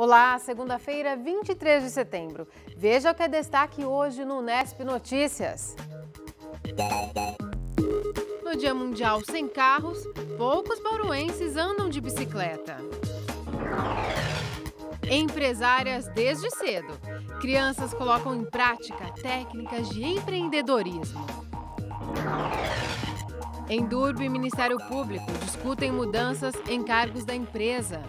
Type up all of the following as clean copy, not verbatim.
Olá, segunda-feira, 23 de setembro. Veja o que é destaque hoje no Unesp Notícias. No Dia Mundial Sem Carros, poucos bauruenses andam de bicicleta. Empresárias desde cedo. Crianças colocam em prática técnicas de empreendedorismo. Endurbe e Ministério Público discutem mudanças em cargos da empresa.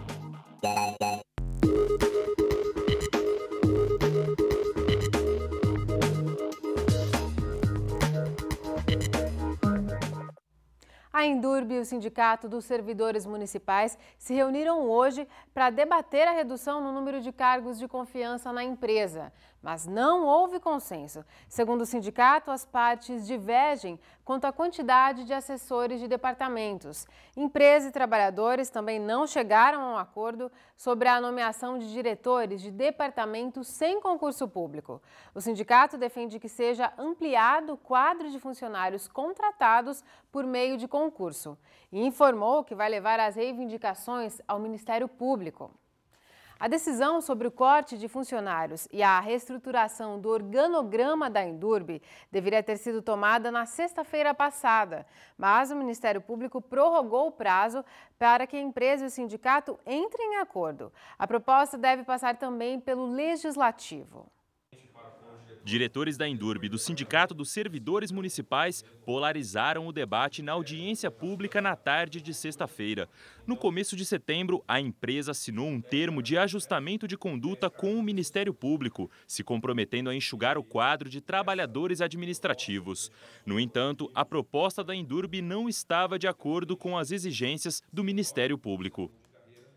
A Endurbe e o Sindicato dos Servidores Municipais se reuniram hoje para debater a redução no número de cargos de confiança na empresa. Mas não houve consenso. Segundo o sindicato, as partes divergem quanto à quantidade de assessores de departamentos. Empresa e trabalhadores também não chegaram a um acordo sobre a nomeação de diretores de departamentos sem concurso público. O sindicato defende que seja ampliado o quadro de funcionários contratados por meio de concurso e informou que vai levar as reivindicações ao Ministério Público. A decisão sobre o corte de funcionários e a reestruturação do organograma da Endurbe deveria ter sido tomada na sexta-feira passada, mas o Ministério Público prorrogou o prazo para que a empresa e o sindicato entrem em acordo. A proposta deve passar também pelo Legislativo. Diretores da Endurbe e do Sindicato dos Servidores Municipais polarizaram o debate na audiência pública na tarde de sexta-feira. No começo de setembro, a empresa assinou um termo de ajustamento de conduta com o Ministério Público, se comprometendo a enxugar o quadro de trabalhadores administrativos. No entanto, a proposta da Endurbe não estava de acordo com as exigências do Ministério Público.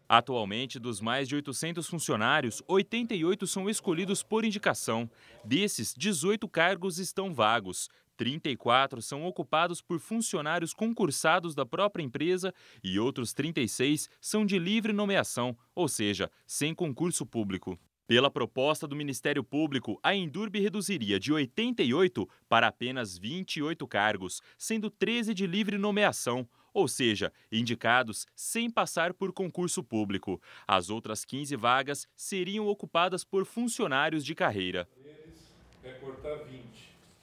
Atualmente, dos mais de 800 funcionários, 88 são escolhidos por indicação. Desses, 18 cargos estão vagos. 34 são ocupados por funcionários concursados da própria empresa e outros 36 são de livre nomeação, ou seja, sem concurso público. Pela proposta do Ministério Público, a Endurbe reduziria de 88 para apenas 28 cargos, sendo 13 de livre nomeação, ou seja, indicados sem passar por concurso público. As outras 15 vagas seriam ocupadas por funcionários de carreira.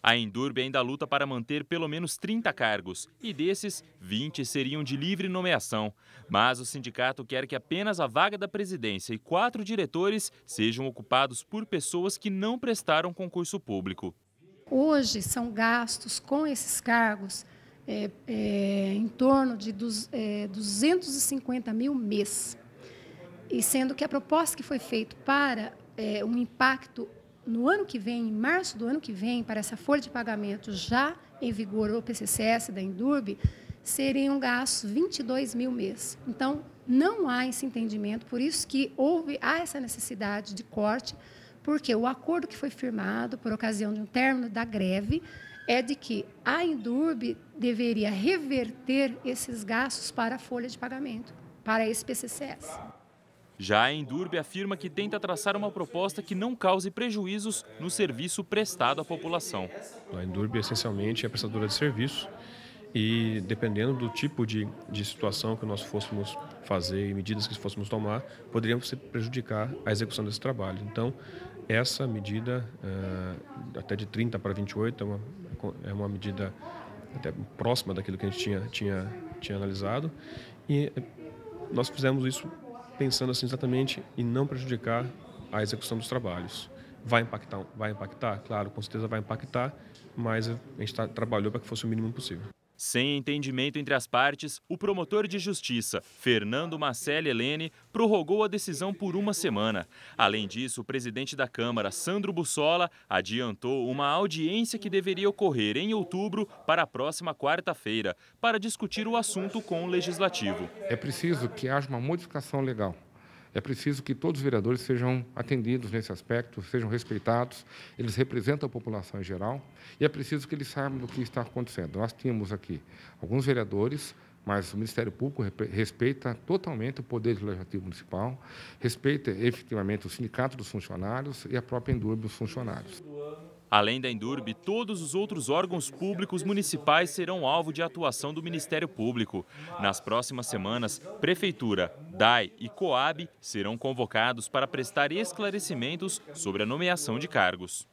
A Endurbe ainda luta para manter pelo menos 30 cargos, e desses, 20 seriam de livre nomeação. Mas o sindicato quer que apenas a vaga da presidência e 4 diretores sejam ocupados por pessoas que não prestaram concurso público. Hoje são gastos com esses cargos em torno de 250 mil mês. E sendo que a proposta que foi feita para um impacto no ano que vem, em março do ano que vem, para essa folha de pagamento já em vigor, o PCCS da Endurbe, seriam gastos 22 mil mês. Então, não há esse entendimento, por isso que há essa necessidade de corte, porque o acordo que foi firmado por ocasião de um término da greve é de que a Endurbe deveria reverter esses gastos para a folha de pagamento, para esse PCCS. Já a Endurbe afirma que tenta traçar uma proposta que não cause prejuízos no serviço prestado à população. A Endurbe, essencialmente, é prestadora de serviço e, dependendo do tipo de situação que nós fôssemos fazer e medidas que fôssemos tomar, poderiam prejudicar a execução desse trabalho. Então, essa medida, até de 30 para 28, é uma medida até próxima daquilo que a gente tinha analisado, e nós fizemos isso pensando assim exatamente em não prejudicar a execução dos trabalhos. Vai impactar? Claro, com certeza vai impactar, mas a gente trabalhou para que fosse o mínimo possível. Sem entendimento entre as partes, o promotor de justiça, Fernando Macelli Helene, prorrogou a decisão por uma semana. Além disso, o presidente da Câmara, Sandro Bussola, adiantou uma audiência que deveria ocorrer em outubro para a próxima quarta-feira, para discutir o assunto com o Legislativo. É preciso que haja uma modificação legal. É preciso que todos os vereadores sejam atendidos nesse aspecto, sejam respeitados, eles representam a população em geral, e é preciso que eles saibam do que está acontecendo. Nós temos aqui alguns vereadores, mas o Ministério Público respeita totalmente o Poder Legislativo Municipal, respeita efetivamente o Sindicato dos Funcionários e a própria Endurbe dos funcionários. Além da Endurbe, todos os outros órgãos públicos municipais serão alvo de atuação do Ministério Público. Nas próximas semanas, Prefeitura, DAI e Coab serão convocados para prestar esclarecimentos sobre a nomeação de cargos.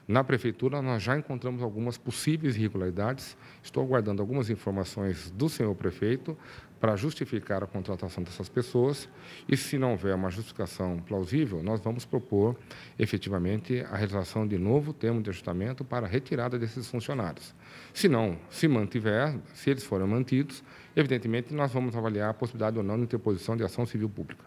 Na Prefeitura, nós já encontramos algumas possíveis irregularidades. Estou aguardando algumas informações do senhor prefeito para justificar a contratação dessas pessoas. E, se não houver uma justificação plausível, nós vamos propor, efetivamente, a realização de novo termo de ajustamento para a retirada desses funcionários. Se não se mantiver, se eles forem mantidos, evidentemente, nós vamos avaliar a possibilidade ou não de interposição de ação civil pública.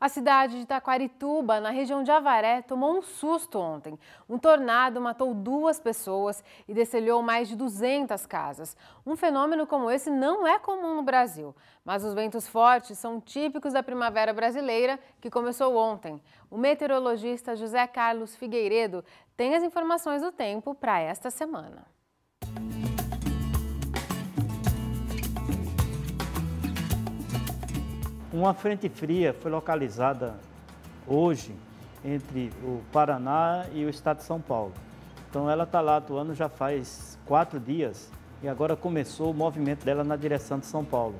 A cidade de Taquarituba, na região de Avaré, tomou um susto ontem. Um tornado matou 2 pessoas e destelhou mais de 200 casas. Um fenômeno como esse não é comum no Brasil, mas os ventos fortes são típicos da primavera brasileira, que começou ontem. O meteorologista José Carlos Figueiredo tem as informações do tempo para esta semana. Uma frente fria foi localizada hoje entre o Paraná e o estado de São Paulo. Então ela está lá atuando já faz 4 dias e agora começou o movimento dela na direção de São Paulo.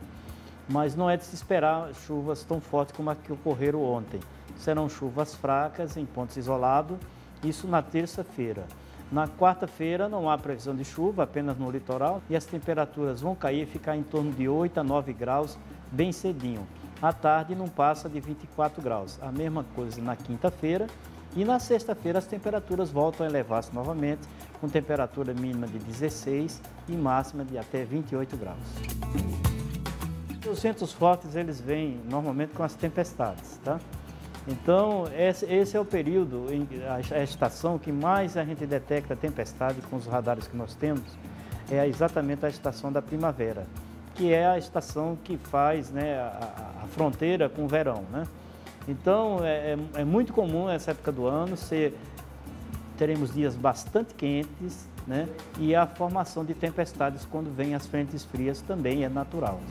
Mas não é de se esperar chuvas tão fortes como a que ocorreram ontem. Serão chuvas fracas em pontos isolados, isso na terça-feira. Na quarta-feira não há previsão de chuva, apenas no litoral, e as temperaturas vão cair e ficar em torno de 8 a 9 graus bem cedinho. À tarde não passa de 24 graus. A mesma coisa na quinta-feira e na sexta-feira as temperaturas voltam a elevar-se novamente, com temperatura mínima de 16 e máxima de até 28 graus. Os ventos fortes eles vêm normalmente com as tempestades, tá? Então esse é o período, a estação que mais a gente detecta tempestade com os radares que nós temos, é exatamente a estação da primavera, que é a estação que faz, né, a fronteira com o verão, né? Então, é muito comum essa época do ano, teremos dias bastante quentes, né? E a formação de tempestades quando vem as frentes frias também é natural.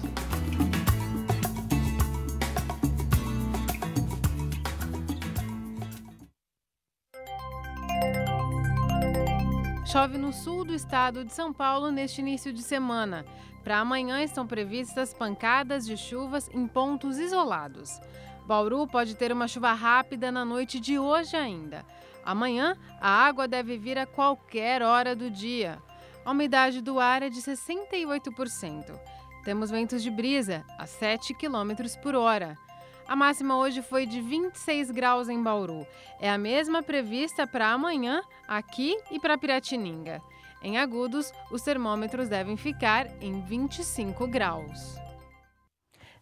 Chove no sul do estado de São Paulo neste início de semana. Para amanhã estão previstas pancadas de chuvas em pontos isolados. Bauru pode ter uma chuva rápida na noite de hoje ainda. Amanhã, a água deve vir a qualquer hora do dia. A umidade do ar é de 68%. Temos ventos de brisa a 7 km por hora. A máxima hoje foi de 26 graus em Bauru. É a mesma prevista para amanhã, aqui e para Piratininga. Em Agudos, os termômetros devem ficar em 25 graus.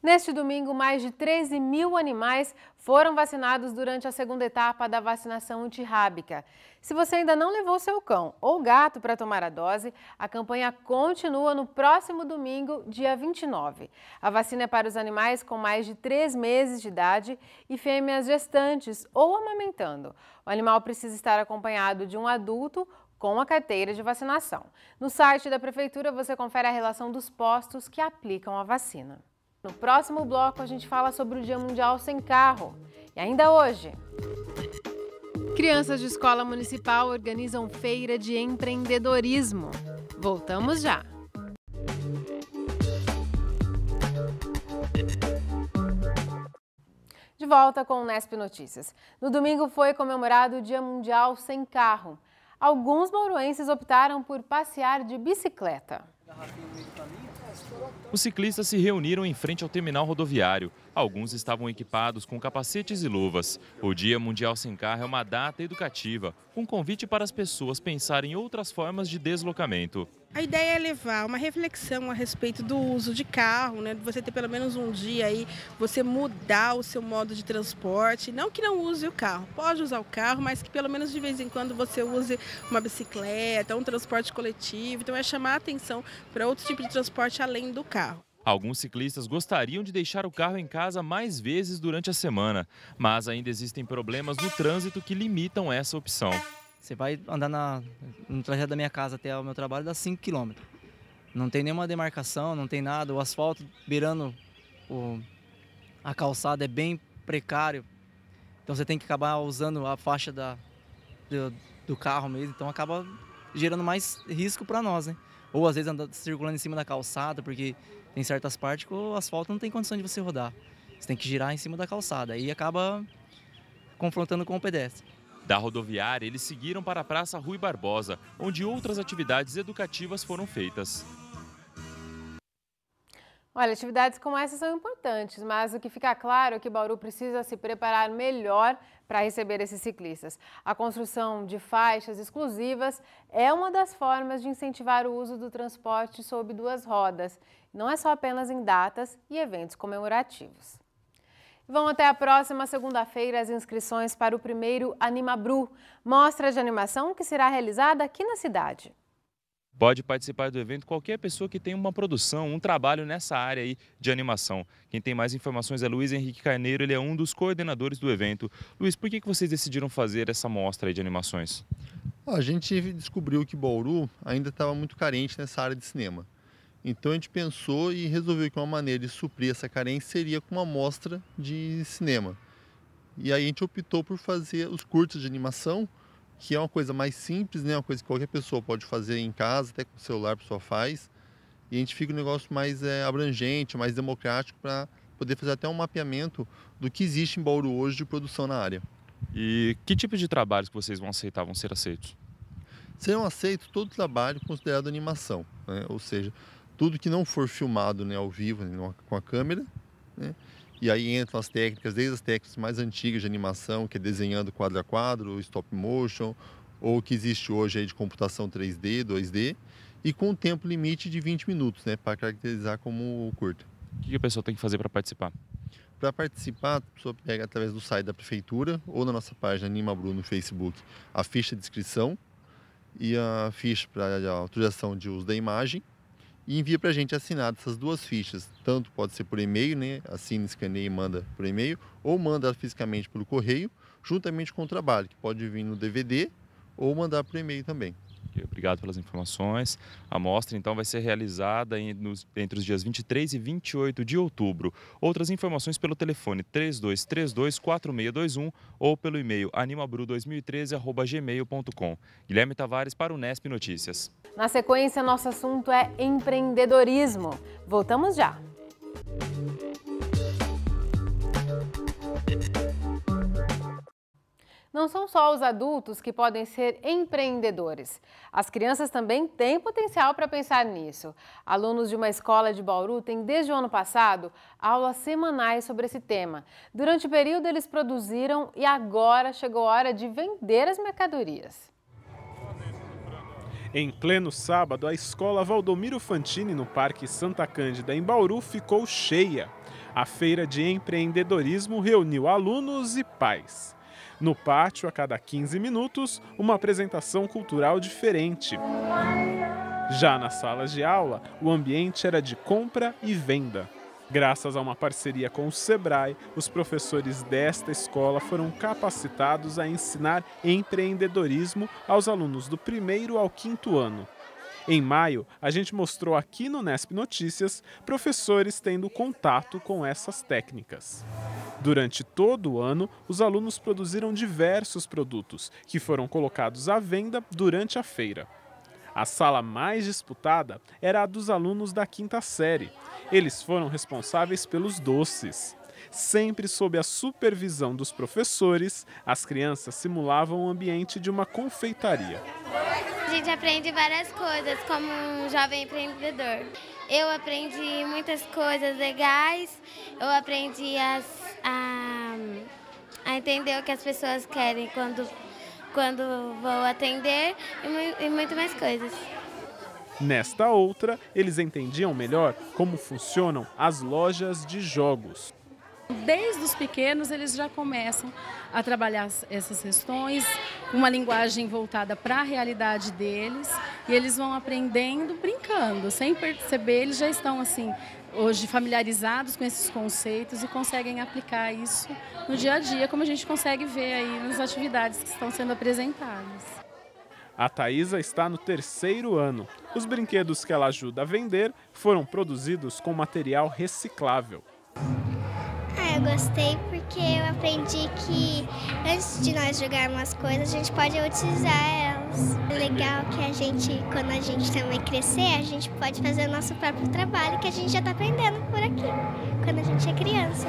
Neste domingo, mais de 13 mil animais foram vacinados durante a segunda etapa da vacinação antirrábica. Se você ainda não levou seu cão ou gato para tomar a dose, a campanha continua no próximo domingo, dia 29. A vacina é para os animais com mais de 3 meses de idade e fêmeas gestantes ou amamentando. O animal precisa estar acompanhado de um adulto com a carteira de vacinação. No site da Prefeitura você confere a relação dos postos que aplicam a vacina. No próximo bloco a gente fala sobre o Dia Mundial Sem Carro. E ainda hoje, crianças de escola municipal organizam feira de empreendedorismo. Voltamos já! De volta com o Nesp Notícias. No domingo foi comemorado o Dia Mundial Sem Carro. Alguns bauruenses optaram por passear de bicicleta. Os ciclistas se reuniram em frente ao terminal rodoviário. Alguns estavam equipados com capacetes e luvas. O Dia Mundial Sem Carro é uma data educativa, um convite para as pessoas pensarem em outras formas de deslocamento. A ideia é levar uma reflexão a respeito do uso de carro, né? Você ter pelo menos um dia aí, você mudar o seu modo de transporte. Não que não use o carro, pode usar o carro, mas que pelo menos de vez em quando você use uma bicicleta, um transporte coletivo. Então é chamar a atenção para outro tipo de transporte além do carro. Alguns ciclistas gostariam de deixar o carro em casa mais vezes durante a semana, mas ainda existem problemas no trânsito que limitam essa opção. Você vai andar no trajeto da minha casa até o meu trabalho, dá 5 km. Não tem nenhuma demarcação, não tem nada, o asfalto beirando a calçada é bem precário, então você tem que acabar usando a faixa do carro mesmo, então acaba gerando mais risco para nós, né? Ou às vezes andando, circulando em cima da calçada, porque tem certas partes que o asfalto não tem condição de você rodar. Você tem que girar em cima da calçada, aí acaba confrontando com o pedestre. Da rodoviária, eles seguiram para a Praça Rui Barbosa, onde outras atividades educativas foram feitas. Olha, atividades como essas são importantes, mas o que fica claro é que Bauru precisa se preparar melhor para receber esses ciclistas. A construção de faixas exclusivas é uma das formas de incentivar o uso do transporte sob duas rodas. Não é só apenas em datas e eventos comemorativos. Vão até a próxima segunda-feira as inscrições para o primeiro AnimaBru, mostra de animação que será realizada aqui na cidade. Pode participar do evento qualquer pessoa que tenha uma produção, um trabalho nessa área aí de animação. Quem tem mais informações é Luiz Henrique Carneiro, ele é um dos coordenadores do evento. Luiz, por que vocês decidiram fazer essa mostra aí de animações? A gente descobriu que Bauru ainda estava muito carente nessa área de cinema. Então a gente pensou e resolveu que uma maneira de suprir essa carência seria com uma mostra de cinema. E aí a gente optou por fazer os curtas de animação, que é uma coisa mais simples, né? Uma coisa que qualquer pessoa pode fazer em casa, até com o celular a pessoa faz. E a gente fica um negócio mais abrangente, mais democrático, para poder fazer até um mapeamento do que existe em Bauru hoje de produção na área. E que tipo de trabalhos que vocês vão aceitar, vão ser aceitos? Serão aceitos todo trabalho considerado animação, né? Ou seja, tudo que não for filmado, né, ao vivo, né, com a câmera, né? E aí entram as técnicas, desde as técnicas mais antigas de animação, que é desenhando quadro a quadro, stop motion, ou que existe hoje aí de computação 3D, 2D, e com um tempo limite de 20 minutos, né, para caracterizar como curta. O que a pessoa tem que fazer para participar? Para participar, a pessoa pega através do site da prefeitura ou na nossa página AnimaBru no Facebook a ficha de inscrição e a ficha para a autorização de uso da imagem, e envia para a gente assinado essas duas fichas. Tanto pode ser por e-mail, né? Assina, escaneia e manda por e-mail, ou manda fisicamente pelo correio, juntamente com o trabalho, que pode vir no DVD ou mandar por e-mail também. Obrigado pelas informações. A mostra, então, vai ser realizada entre os dias 23 e 28 de outubro. Outras informações pelo telefone 3232-4621 ou pelo e-mail animabru2013@gmail.com. Guilherme Tavares para o Unesp Notícias. Na sequência, nosso assunto é empreendedorismo. Voltamos já. Não são só os adultos que podem ser empreendedores. As crianças também têm potencial para pensar nisso. Alunos de uma escola de Bauru têm, desde o ano passado, aulas semanais sobre esse tema. Durante o período, eles produziram e agora chegou a hora de vender as mercadorias. Em pleno sábado, a escola Valdomiro Fantini, no Parque Santa Cândida, em Bauru, ficou cheia. A feira de empreendedorismo reuniu alunos e pais. No pátio, a cada 15 minutos, uma apresentação cultural diferente. Já nas salas de aula, o ambiente era de compra e venda. Graças a uma parceria com o Sebrae, os professores desta escola foram capacitados a ensinar empreendedorismo aos alunos do 1º ao 5º ano. Em maio, a gente mostrou aqui no Unesp Notícias professores tendo contato com essas técnicas. Durante todo o ano, os alunos produziram diversos produtos que foram colocados à venda durante a feira. A sala mais disputada era a dos alunos da 5ª série. Eles foram responsáveis pelos doces. Sempre sob a supervisão dos professores, as crianças simulavam o ambiente de uma confeitaria. A gente aprende várias coisas como um jovem empreendedor. Eu aprendi muitas coisas legais, eu aprendi a entender o que as pessoas querem quando vou atender e muito mais coisas. Nesta outra, eles entendiam melhor como funcionam as lojas de jogos. Desde os pequenos, eles já começam a trabalhar essas questões, uma linguagem voltada para a realidade deles, e eles vão aprendendo brincando, sem perceber, eles já estão assim, hoje familiarizados com esses conceitos e conseguem aplicar isso no dia a dia, como a gente consegue ver aí nas atividades que estão sendo apresentadas. A Thaísa está no 3º ano. Os brinquedos que ela ajuda a vender foram produzidos com material reciclável. Eu gostei porque eu aprendi que antes de nós jogarmos as coisas, a gente pode utilizar elas. É legal que a gente, quando a gente também crescer, a gente pode fazer o nosso próprio trabalho, que a gente já está aprendendo por aqui, quando a gente é criança.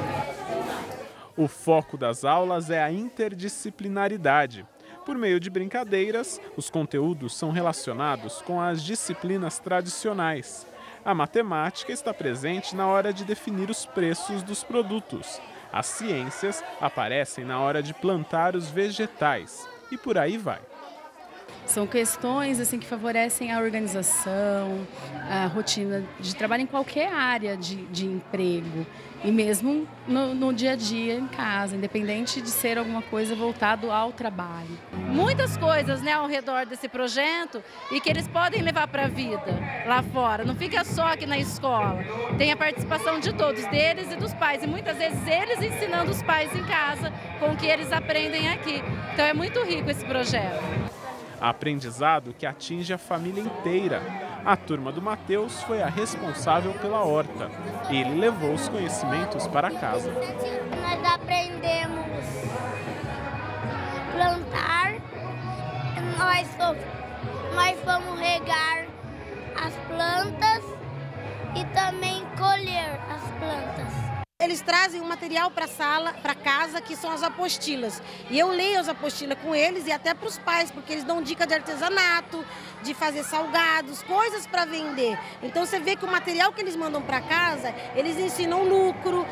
O foco das aulas é a interdisciplinaridade. Por meio de brincadeiras, os conteúdos são relacionados com as disciplinas tradicionais. A matemática está presente na hora de definir os preços dos produtos. As ciências aparecem na hora de plantar os vegetais. E por aí vai. São questões assim, que favorecem a organização, a rotina de trabalho em qualquer área de emprego. E mesmo no dia a dia em casa, independente de ser alguma coisa voltado ao trabalho. Muitas coisas, né, ao redor desse projeto e que eles podem levar para a vida lá fora. Não fica só aqui na escola. Tem a participação de todos, deles e dos pais. E muitas vezes eles ensinando os pais em casa com o que eles aprendem aqui. Então é muito rico esse projeto. Aprendizado que atinge a família inteira. A turma do Matheus foi a responsável pela horta. Ele levou os conhecimentos para casa. Nós aprendemos a plantar, nós vamos regar as plantas e também colher as plantas. Eles trazem um material para a sala, para casa, que são as apostilas. E eu leio as apostilas com eles e até para os pais, porque eles dão dica de artesanato, de fazer salgados, coisas para vender. Então você vê que o material que eles mandam para casa, eles ensinam lucro,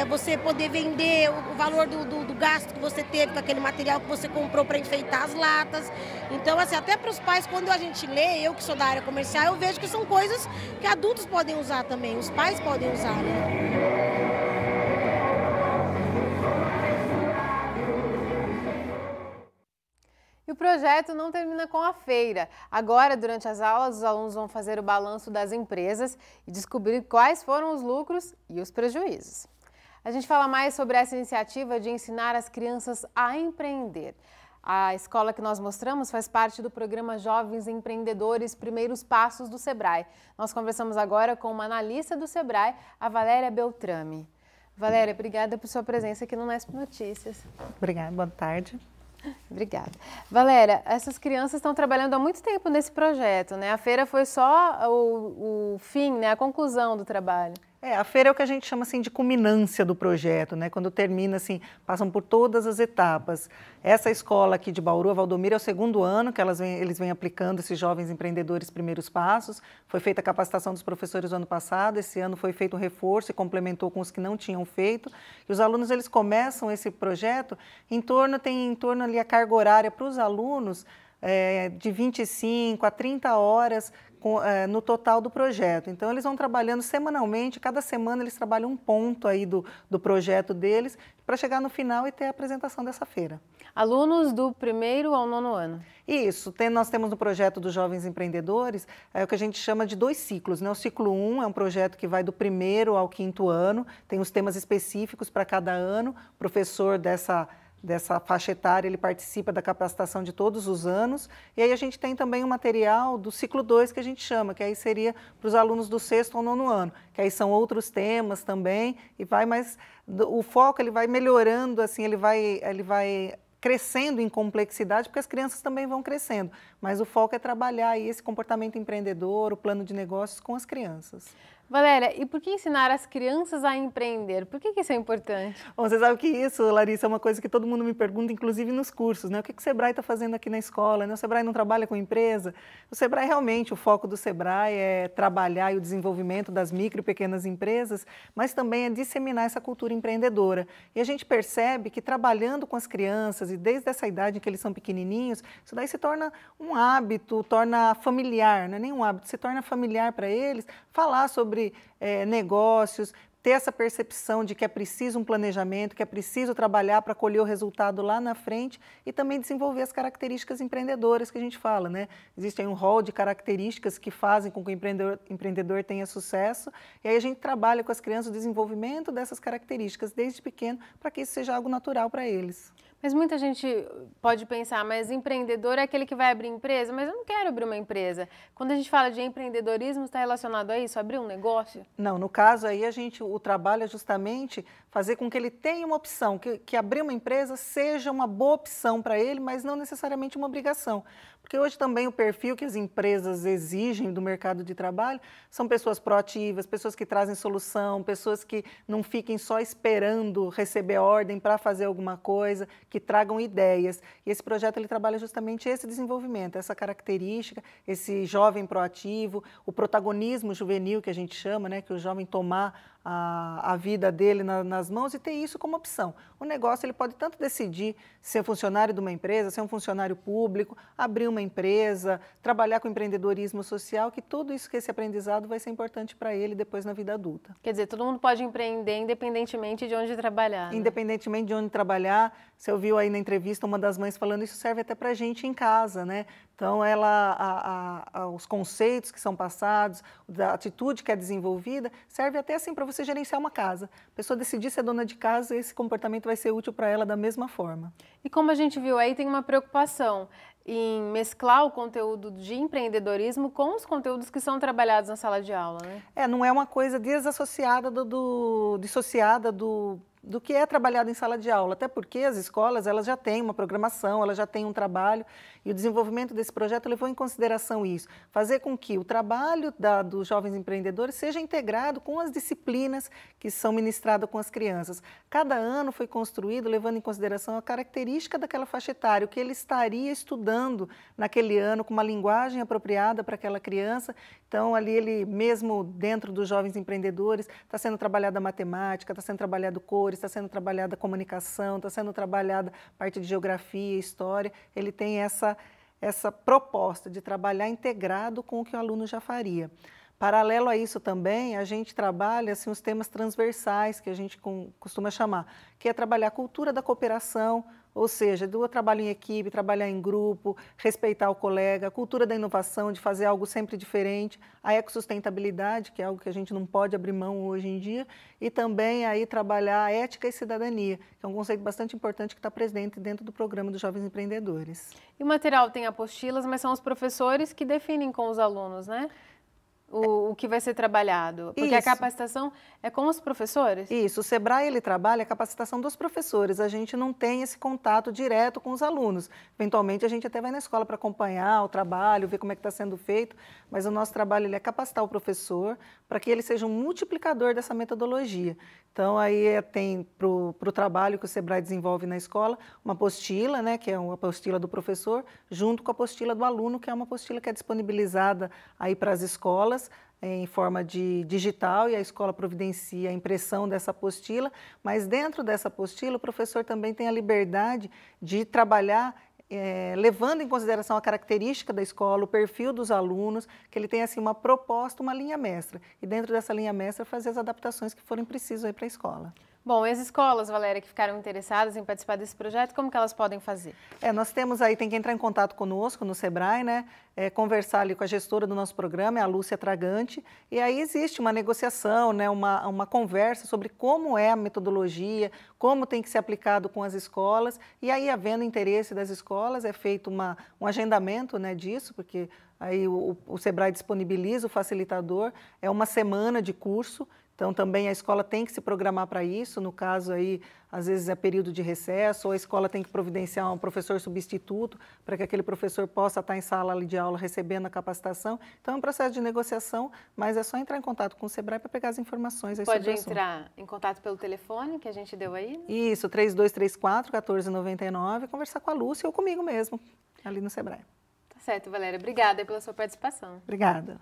você poder vender o valor do gasto que você teve com aquele material que você comprou para enfeitar as latas. Então, assim, até para os pais, quando a gente lê, eu que sou da área comercial, eu vejo que são coisas que adultos podem usar também, os pais podem usar, né? E o projeto não termina com a feira. Agora, durante as aulas, os alunos vão fazer o balanço das empresas e descobrir quais foram os lucros e os prejuízos. A gente fala mais sobre essa iniciativa de ensinar as crianças a empreender. A escola que nós mostramos faz parte do programa Jovens Empreendedores Primeiros Passos do Sebrae. Nós conversamos agora com uma analista do Sebrae, a Valéria Beltrame. Valéria, obrigada por sua presença aqui no Nesp Notícias. Obrigada, boa tarde. Obrigada. Valéria, essas crianças estão trabalhando há muito tempo nesse projeto, né? A feira foi só o fim, né? A conclusão do trabalho. A feira é o que a gente chama assim de culminância do projeto, né? Quando termina, assim, passam por todas as etapas. Essa escola aqui de Bauru, a Valdomiro, é o segundo ano que eles vêm aplicando esses jovens empreendedores primeiros passos. Foi feita a capacitação dos professores no ano passado, esse ano foi feito um reforço e complementou com os que não tinham feito. E os alunos, eles começam esse projeto, tem em torno ali a carga horária para os alunos de 25 a 30 horas, no total do projeto. Então, eles vão trabalhando semanalmente, cada semana eles trabalham um ponto aí do projeto deles, para chegar no final e ter a apresentação dessa feira. Alunos do 1º ao 9º ano? Isso, nós temos no projeto dos Jovens Empreendedores, o que a gente chama de 2 ciclos, né? O ciclo 1 é um projeto que vai do 1º ao 5º ano, tem os temas específicos para cada ano, o professor dessa faixa etária, ele participa da capacitação de todos os anos, e aí a gente tem também o material do ciclo 2, que a gente chama, que aí seria para os alunos do 6º ao 9º ano, que aí são outros temas também, e o foco ele vai melhorando, assim, ele vai crescendo em complexidade, porque as crianças também vão crescendo, mas o foco é trabalhar aí esse comportamento empreendedor, o plano de negócios com as crianças. Valéria, e por que ensinar as crianças a empreender? Por que isso é importante? Bom, você sabe que isso, Larissa, é uma coisa que todo mundo me pergunta, inclusive nos cursos, né? O que o Sebrae está fazendo aqui na escola? Né? O Sebrae não trabalha com empresa? O Sebrae realmente, o foco do Sebrae é trabalhar o desenvolvimento das micro e pequenas empresas, mas também é disseminar essa cultura empreendedora. E a gente percebe que trabalhando com as crianças, e desde essa idade em que eles são pequenininhos, isso daí se torna um hábito, torna familiar, não é nem um hábito, se torna familiar para eles, falar sobre negócios, ter essa percepção de que é preciso um planejamento, que é preciso trabalhar para colher o resultado lá na frente e também desenvolver as características empreendedoras que a gente fala, né? Existe aí um rol de características que fazem com que o empreendedor tenha sucesso e aí a gente trabalha com as crianças o desenvolvimento dessas características desde pequeno para que isso seja algo natural para eles. Mas muita gente pode pensar, mas empreendedor é aquele que vai abrir empresa, mas eu não quero abrir uma empresa. Quando a gente fala de empreendedorismo, está relacionado a isso, abrir um negócio? Não, no caso aí o trabalho é justamente fazer com que ele tenha uma opção, que abrir uma empresa seja uma boa opção para ele, mas não necessariamente uma obrigação. Porque hoje também o perfil que as empresas exigem do mercado de trabalho são pessoas proativas, pessoas que trazem solução, pessoas que não fiquem só esperando receber ordem para fazer alguma coisa, que tragam ideias. E esse projeto ele trabalha justamente esse desenvolvimento, essa característica, esse jovem proativo, o protagonismo juvenil que a gente chama, né, que o jovem tomar a vida dele nas mãos e ter isso como opção. O negócio ele pode tanto decidir ser funcionário de uma empresa, ser um funcionário público, abrir uma empresa, trabalhar com empreendedorismo social, que tudo isso, que esse aprendizado vai ser importante para ele depois na vida adulta. Quer dizer, todo mundo pode empreender independentemente de onde trabalhar. Independentemente de onde trabalhar. Você ouviu aí na entrevista uma das mães falando, isso serve até para a gente em casa, né? Então, os conceitos que são passados, a atitude que é desenvolvida, serve até assim para você gerenciar uma casa. A pessoa decidir ser dona de casa, esse comportamento vai ser útil para ela da mesma forma. E como a gente viu aí, tem uma preocupação em mesclar o conteúdo de empreendedorismo com os conteúdos que são trabalhados na sala de aula, né? Não é uma coisa desassociada, dissociada do que é trabalhado em sala de aula, até porque as escolas elas já têm uma programação, elas já têm um trabalho, e o desenvolvimento desse projeto levou em consideração isso, fazer com que o trabalho dos jovens empreendedores seja integrado com as disciplinas que são ministradas com as crianças. Cada ano foi construído levando em consideração a característica daquela faixa etária, o que ele estaria estudando naquele ano, com uma linguagem apropriada para aquela criança. Então, ali ele mesmo dentro dos jovens empreendedores, está sendo trabalhada a matemática, está sendo trabalhado cores, está sendo trabalhada a comunicação, está sendo trabalhada parte de geografia, história. Ele tem essa proposta de trabalhar integrado com o que o aluno já faria. Paralelo a isso também, a gente trabalha assim, os temas transversais, que a gente costuma chamar, que é trabalhar a cultura da cooperação, ou seja, do trabalho em equipe, trabalhar em grupo, respeitar o colega, a cultura da inovação, de fazer algo sempre diferente, a ecossustentabilidade, que é algo que a gente não pode abrir mão hoje em dia, e também aí trabalhar a ética e cidadania, que é um conceito bastante importante que está presente dentro do programa dos Jovens Empreendedores. E o material tem apostilas, mas são os professores que definem com os alunos, né? O que vai ser trabalhado, porque a capacitação é com os professores? Isso, o Sebrae ele trabalha a capacitação dos professores, a gente não tem esse contato direto com os alunos. Eventualmente a gente até vai na escola para acompanhar o trabalho, ver como é que está sendo feito, mas o nosso trabalho ele é capacitar o professor para que ele seja um multiplicador dessa metodologia. Então aí tem para o trabalho que o Sebrae desenvolve na escola, uma apostila, né, que é uma apostila do professor, junto com a apostila do aluno, que é uma apostila que é disponibilizada aí para as escolas, em forma de digital, e a escola providencia a impressão dessa apostila, mas dentro dessa apostila o professor também tem a liberdade de trabalhar levando em consideração a característica da escola, o perfil dos alunos, que ele tem assim uma proposta, uma linha mestra, e dentro dessa linha mestra fazer as adaptações que forem precisas para a escola. Bom, e as escolas, Valéria, que ficaram interessadas em participar desse projeto, como que elas podem fazer? Nós temos aí, tem que entrar em contato conosco no Sebrae, né? Conversar ali com a gestora do nosso programa, é a Lúcia Tragante, e aí existe uma negociação, né? uma conversa sobre como é a metodologia, como tem que ser aplicado com as escolas, e aí, havendo interesse das escolas, é feito um agendamento, né, disso, porque aí o Sebrae disponibiliza o facilitador, é uma semana de curso. Então, também a escola tem que se programar para isso, no caso aí, às vezes é período de recesso, ou a escola tem que providenciar um professor substituto para que aquele professor possa estar em sala de aula recebendo a capacitação. Então, é um processo de negociação, mas é só entrar em contato com o Sebrae para pegar as informações aí sobre o assunto. Pode entrar em contato pelo telefone que a gente deu aí? Isso, 3234-1499, conversar com a Lúcia ou comigo mesmo, ali no Sebrae. Tá certo, Valéria. Obrigada pela sua participação. Obrigada.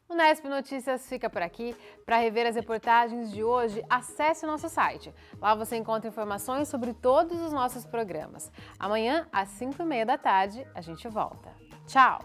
O Nesp Notícias fica por aqui. Para rever as reportagens de hoje, acesse o nosso site. Lá você encontra informações sobre todos os nossos programas. Amanhã, às 5h30 da tarde, a gente volta. Tchau!